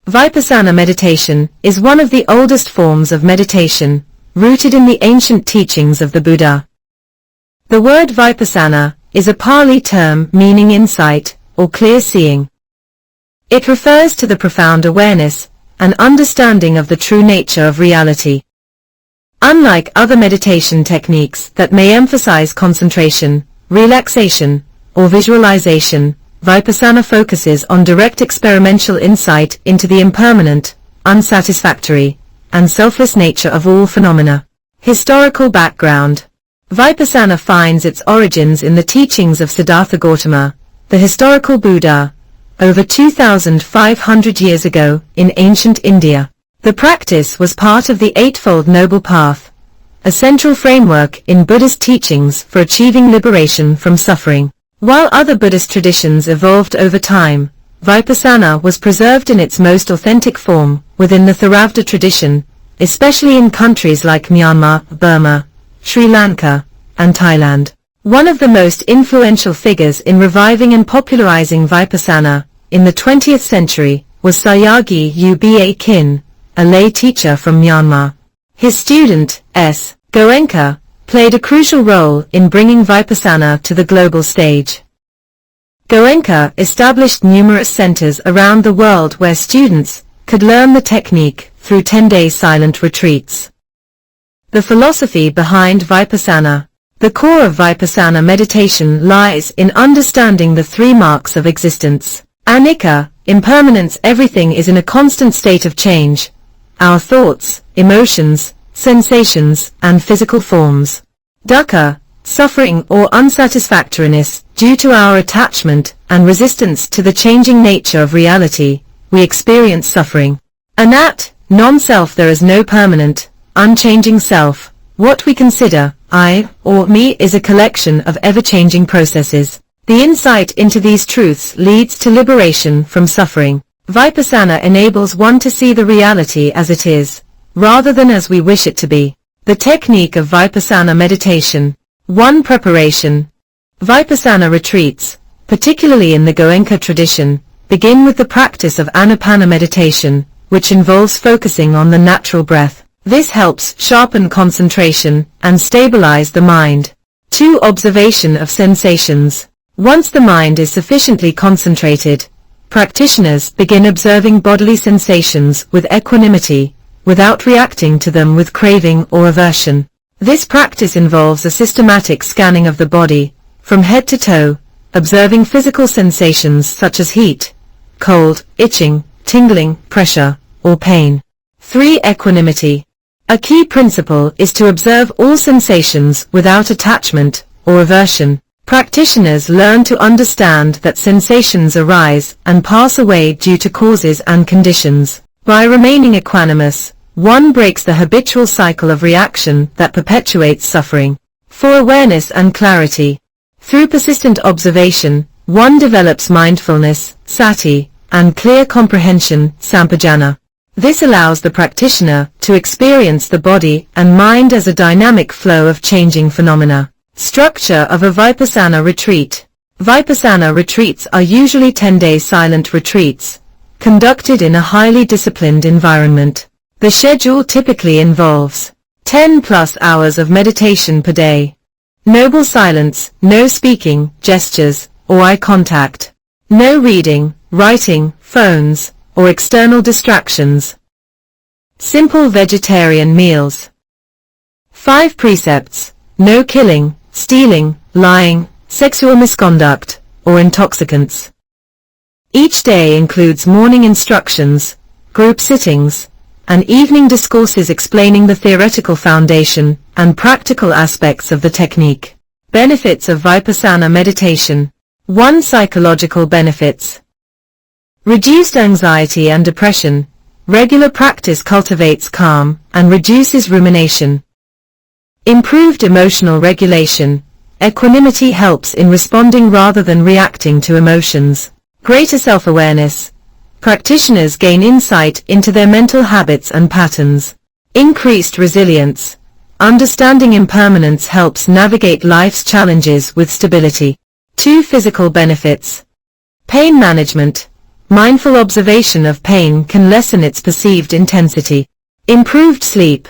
Vipassana meditation is one of the oldest forms of meditation, rooted in the ancient teachings of the Buddha. The word Vipassana is a Pali term meaning insight or clear seeing. It refers to the profound awareness and understanding of the true nature of reality. Unlike other meditation techniques that may emphasize concentration, relaxation, or visualization, Vipassana focuses on direct experiential insight into the impermanent, unsatisfactory, and selfless nature of all phenomena. Historical background. Vipassana finds its origins in the teachings of Siddhartha Gautama, the historical Buddha, over 2,500 years ago in ancient India. The practice was part of the Eightfold Noble Path, a central framework in Buddhist teachings for achieving liberation from suffering. While other Buddhist traditions evolved over time, Vipassana was preserved in its most authentic form within the Theravada tradition, especially in countries like Myanmar, Burma, Sri Lanka, and Thailand. One of the most influential figures in reviving and popularizing Vipassana in the 20th century was Sayagyi Uba Kin, a lay teacher from Myanmar. His student, S. Goenka, played a crucial role in bringing Vipassana to the global stage. Goenka established numerous centers around the world where students could learn the technique through 10-day silent retreats. The philosophy behind Vipassana. The core of Vipassana meditation lies in understanding the three marks of existence. Anicca, impermanence. Everything is in a constant state of change. Our thoughts, emotions, sensations, and physical forms. Dukkha, suffering or unsatisfactoriness. Due to our attachment and resistance to the changing nature of reality, we experience suffering. Anat, non-self. There is no permanent, unchanging self. What we consider, I, or me, is a collection of ever-changing processes. The insight into these truths leads to liberation from suffering. Vipassana enables one to see the reality as it is, rather than as we wish it to be. The technique of Vipassana meditation. 1. Preparation. Vipassana retreats, particularly in the Goenka tradition, begin with the practice of Anapana meditation, which involves focusing on the natural breath. This helps sharpen concentration and stabilize the mind. 2. Observation of sensations. Once the mind is sufficiently concentrated, practitioners begin observing bodily sensations with equanimity, without reacting to them with craving or aversion. This practice involves a systematic scanning of the body, from head to toe, observing physical sensations such as heat, cold, itching, tingling, pressure, or pain. 3. Equanimity. A key principle is to observe all sensations without attachment or aversion. Practitioners learn to understand that sensations arise and pass away due to causes and conditions. By remaining equanimous, one breaks the habitual cycle of reaction that perpetuates suffering. 4. Awareness and clarity. Through persistent observation, one develops mindfulness, Sati, and clear comprehension, Sampajana. This allows the practitioner to experience the body and mind as a dynamic flow of changing phenomena. Structure of a Vipassana retreat. Vipassana retreats are usually 10-day silent retreats, conducted in a highly disciplined environment. The schedule typically involves 10+ hours of meditation per day. Noble silence, no speaking, gestures, or eye contact. No reading, writing, phones, or external distractions. Simple vegetarian meals. 5 precepts: no killing, stealing, lying, sexual misconduct, or intoxicants. Each day includes morning instructions, group sittings, and evening discourses explaining the theoretical foundation and practical aspects of the technique. Benefits of Vipassana meditation. 1. Psychological benefits. Reduced anxiety and depression. Regular practice cultivates calm and reduces rumination. Improved emotional regulation. Equanimity helps in responding rather than reacting to emotions. Greater self-awareness. Practitioners gain insight into their mental habits and patterns. Increased resilience. Understanding impermanence helps navigate life's challenges with stability. 2. Physical benefits. Pain management. mindful observation of pain can lessen its perceived intensity. Improved sleep.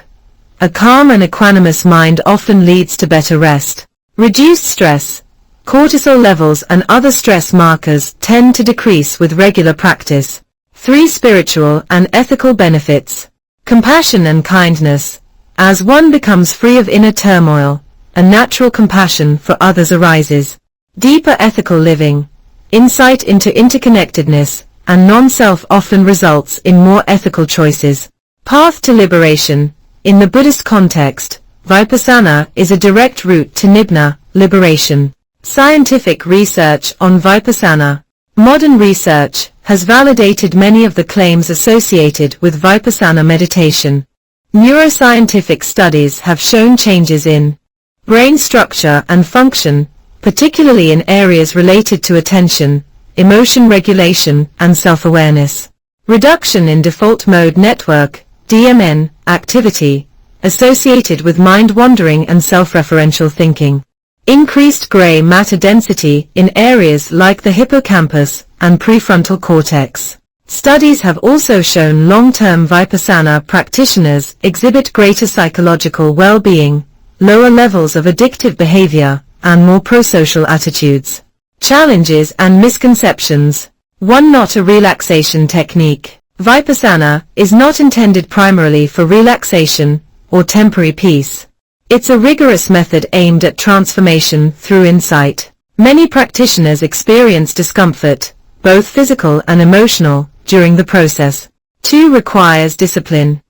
A calm and equanimous mind often leads to better rest. Reduced stress. Cortisol levels and other stress markers tend to decrease with regular practice. 3. Spiritual and ethical benefits. Compassion and kindness. As one becomes free of inner turmoil, a natural compassion for others arises. Deeper ethical living. Insight into interconnectedness and non-self often results in more ethical choices. Path to liberation. In the Buddhist context, Vipassana is a direct route to nibbana, liberation. Scientific research on Vipassana. Modern research has validated many of the claims associated with Vipassana meditation. Neuroscientific studies have shown changes in brain structure and function, particularly in areas related to attention, emotion regulation, and self-awareness. Reduction in default mode network, DMN, activity, associated with mind-wandering and self-referential thinking. Increased gray matter density in areas like the hippocampus and prefrontal cortex. Studies have also shown long-term Vipassana practitioners exhibit greater psychological well-being, lower levels of addictive behavior, and more prosocial attitudes. Challenges and misconceptions. 1. Not a relaxation technique. Vipassana is not intended primarily for relaxation or temporary peace. It's a rigorous method aimed at transformation through insight. Many practitioners experience discomfort, both physical and emotional, during the process. 2. Requires discipline.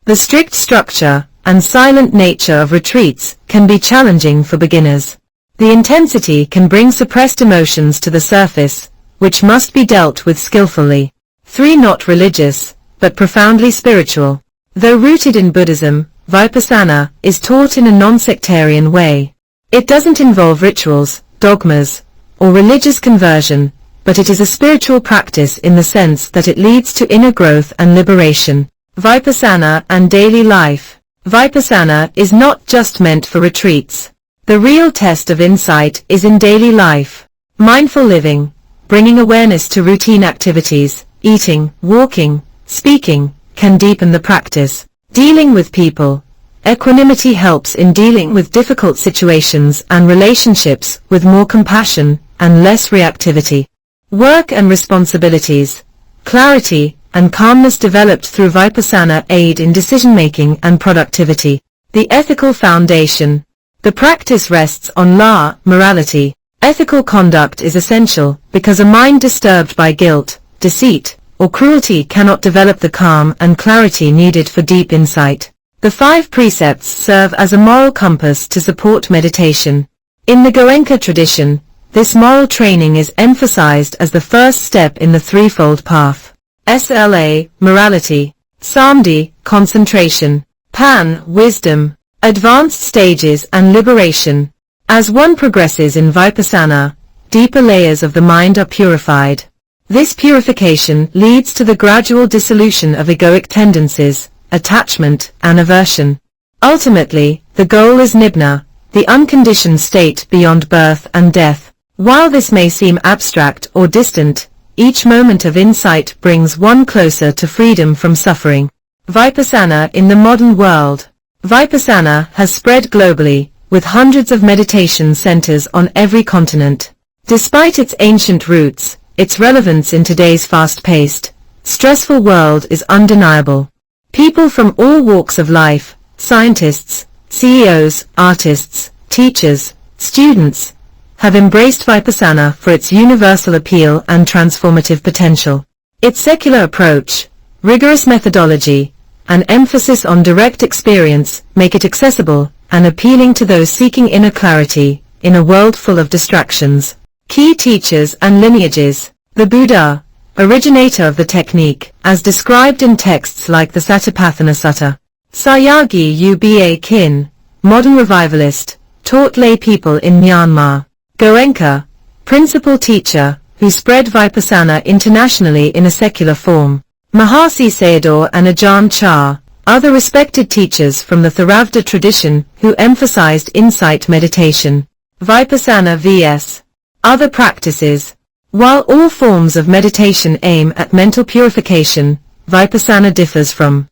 The strict structure and silent nature of retreats can be challenging for beginners. The intensity can bring suppressed emotions to the surface, which must be dealt with skillfully. 3. Not religious, but profoundly spiritual. Though rooted in Buddhism, Vipassana is taught in a non-sectarian way. It doesn't involve rituals, dogmas, or religious conversion, but it is a spiritual practice in the sense that it leads to inner growth and liberation. Vipassana and daily life. Vipassana is not just meant for retreats. The real test of insight is in daily life. Mindful living, bringing awareness to routine activities, eating, walking, speaking, can deepen the practice. Dealing with people. Equanimity helps in dealing with difficult situations and relationships with more compassion and less reactivity. Work and responsibilities. Clarity and calmness developed through Vipassana aid in decision-making and productivity. The ethical foundation. The practice rests on law, morality. Ethical conduct is essential because a mind disturbed by guilt, deceit, or cruelty cannot develop the calm and clarity needed for deep insight. The 5 precepts serve as a moral compass to support meditation. In the Goenka tradition, this moral training is emphasized as the first step in the threefold path. SLA, morality. Samdhi, concentration. Pan, wisdom. Advanced stages and liberation. As one progresses in Vipassana, deeper layers of the mind are purified. This purification leads to the gradual dissolution of egoic tendencies, attachment, and aversion. Ultimately, the goal is nibbana, the unconditioned state beyond birth and death. While this may seem abstract or distant, each moment of insight brings one closer to freedom from suffering. Vipassana in the modern world. Vipassana has spread globally, with hundreds of meditation centers on every continent. Despite its ancient roots, its relevance in today's fast-paced, stressful world is undeniable. People from all walks of life, scientists, CEOs, artists, teachers, students, have embraced Vipassana for its universal appeal and transformative potential. Its secular approach, rigorous methodology, and emphasis on direct experience make it accessible and appealing to those seeking inner clarity in a world full of distractions. Key teachers and lineages. The Buddha, originator of the technique, as described in texts like the Satipatthana Sutta. Sayagyi Uba Kin, modern revivalist, taught lay people in Myanmar. Goenka, principal teacher, who spread Vipassana internationally in a secular form. Mahasi Sayadaw and Ajahn Chah, other respected teachers from the Theravada tradition who emphasized insight meditation. Vipassana vs. other practices. While all forms of meditation aim at mental purification, Vipassana differs from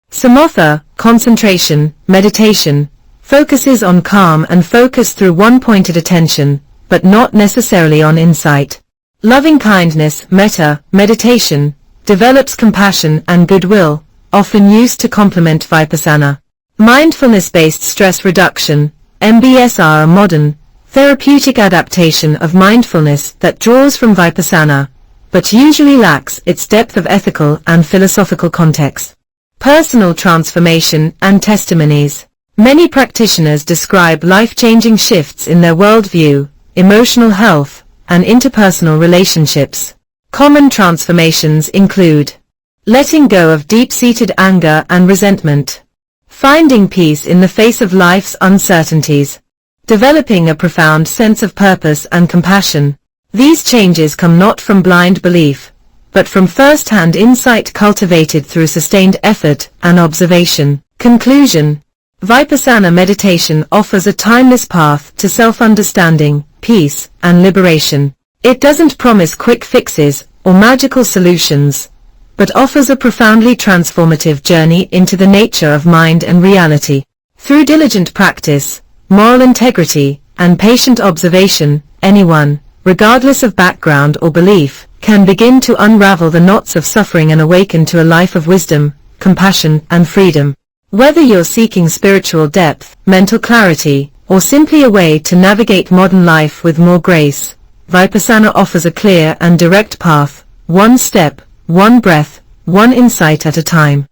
Samatha, concentration, meditation, focuses on calm and focus through one-pointed attention, but not necessarily on insight. Loving-kindness, metta, meditation, develops compassion and goodwill, often used to complement Vipassana. Mindfulness-based stress reduction, MBSR, a modern, therapeutic adaptation of mindfulness that draws from Vipassana, but usually lacks its depth of ethical and philosophical context. Personal transformation and testimonies. Many practitioners describe life-changing shifts in their worldview, emotional health, and interpersonal relationships. Common transformations include letting go of deep-seated anger and resentment, finding peace in the face of life's uncertainties, developing a profound sense of purpose and compassion. These changes come not from blind belief, but from first-hand insight cultivated through sustained effort and observation. Conclusion. Vipassana meditation offers a timeless path to self-understanding, peace, and liberation. It doesn't promise quick fixes or magical solutions, but offers a profoundly transformative journey into the nature of mind and reality. Through diligent practice, moral integrity, and patient observation, anyone, regardless of background or belief, can begin to unravel the knots of suffering and awaken to a life of wisdom, compassion, and freedom. Whether you're seeking spiritual depth, mental clarity, or simply a way to navigate modern life with more grace, Vipassana offers a clear and direct path, one step, one breath, one insight at a time.